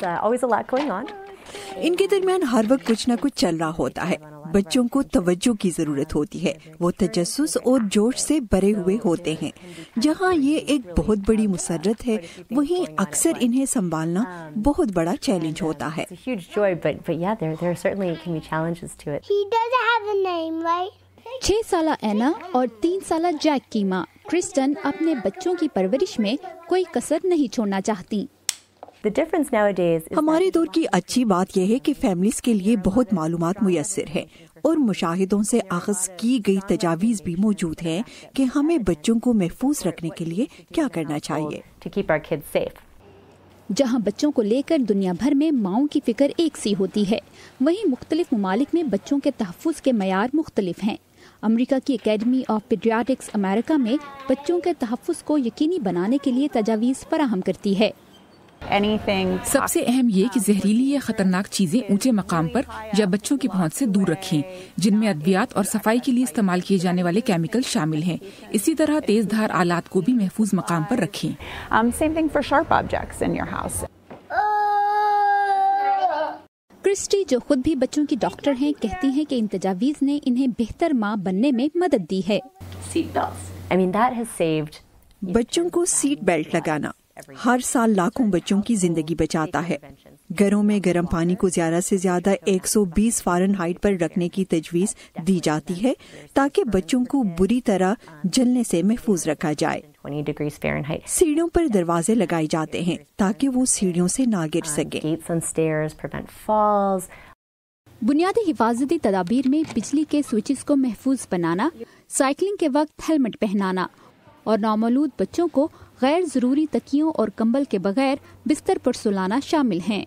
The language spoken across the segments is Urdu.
always a lot going on. ان کے درمیان ہر وقت کچھ نہ کچھ چل رہا ہوتا ہے. بچوں کو توجہ کی ضرورت ہوتی ہے. وہ تجسس اور جوش سے بھرے ہوئے ہوتے ہیں. جہاں یہ ایک بہت بڑی مسرت ہے, وہیں اکثر انہیں سنبھالنا بہت بڑا چیلنج ہوتا ہے. It's a huge joy, but yeah, there certainly can be challenges to it. He doesn't have a name, right? 6 سالہ اینا اور 3 سالہ جیک کی ماں کرسٹن اپنے بچوں کی پرورش میں کوئی کسر نہیں چھوڑنا چاہتی. The difference nowadays is ہمارے دور کی اچھی بات یہ ہے کہ فیملیز کے لیے بہت معلومات میسر ہے اور مشاہدوں سے اخذ کی گئی تجاویز بھی موجود ہیں کہ ہمیں بچوں کو محفوظ رکھنے کے لیے کیا کرنا چاہیے. to keep our kids safe. جہاں بچوں کو لے کر دنیا بھر میں ماؤں کی فکر ایک سی ہوتی ہے, وہیں مختلف ممالک میں بچوں کے تحفظ کے معیار مختلف ہیں. امریکہ کی اکیڈمی آف پیڈیاٹرکس امریکہ میں بچوں کے تحفظ کو یقینی بنانے کے لیے تجاویز فراہم کرتی ہے. سب سے اہم یہ کہ زہریلی یا خطرناک چیزیں اونچے مقام پر یا بچوں کی پہنچ سے دور رکھیں, جن میں ادویات اور صفائی کے لیے استعمال کیے جانے والے کیمیکل شامل ہیں. اسی طرح تیز دھار آلات کو بھی محفوظ مقام پر رکھیں. Same thing for sharp objects in your house. Kirsty, جو خود بھی بچوں کی ڈاکٹر ہیں, کہتی ہیں کہ ان تجاویز نے انہیں بہتر ماں بننے میں مدد دی ہے. I mean, that has saved بچوں کو سیٹ بیلٹ لگانا ہر سال لاکھوں بچوں کی زندگی بچاتا ہے. گھروں میں گرم پانی کو زیادہ سے زیادہ 120 فارنہائٹ پر رکھنے کی تجویز دی جاتی ہے تاکہ بچوں کو بری طرح جلنے سے محفوظ رکھا جائے. 20 degrees Fahrenheit. سیڑھیوں پر دروازے لگائے جاتے ہیں تاکہ وہ سیڑھیوں سے نہ گر سکے. Gates on stairs prevent falls. بنیادی حفاظتی تدابیر میں بجلی کے سوئچز کو محفوظ بنانا, سائیکلنگ کے وقت ہیلمٹ پہنانا اور نومولود بچوں کو غیر ضروری تکیوں اور کمبل کے بغیر بستر پر سلانا شامل ہیں.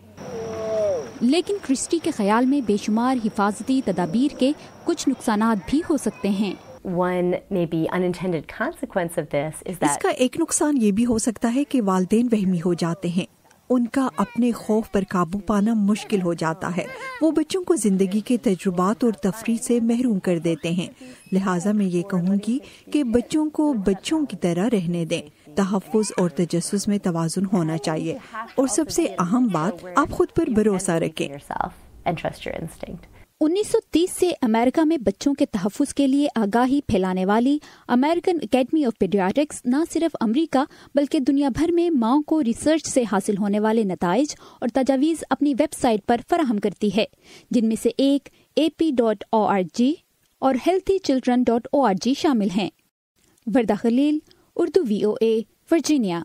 لیکن کرسٹی کے خیال میں بے شمار حفاظتی تدابیر کے کچھ نقصانات بھی ہو سکتے ہیں. One maybe unintended consequence of this is that اس کا ایک نقصان یہ بھی ہو سکتا ہے کہ والدین وہمی ہو جاتے ہیں. ان کا اپنے خوف پر قابو پانا مشکل ہو جاتا ہے. وہ بچوں کو زندگی کے تجربات اور تفریح سے محروم کر دیتے ہیں. لہٰذا میں یہ کہوں گی کہ بچوں کو بچوں کی طرح رہنے دیں. تحفظ اور تجسس میں توازن ہونا چاہیے, اور سب سے اہم بات, آپ خود پر بھروسہ رکھیں. 1930 سے امریکہ میں بچوں کے تحفظ کے لیے آگاہی پھیلانے والی امریکن اکیڈمی آف پیڈیاٹرکس نہ صرف امریکہ بلکہ دنیا بھر میں ماؤں کو ریسرچ سے حاصل ہونے والے نتائج اور تجاویز اپنی ویب سائٹ پر فراہم کرتی ہے, جن میں سے ایک AP.org اور healthychildren.org شامل ہیں. وردہ خلیل, اردو VOA, ورجینیا.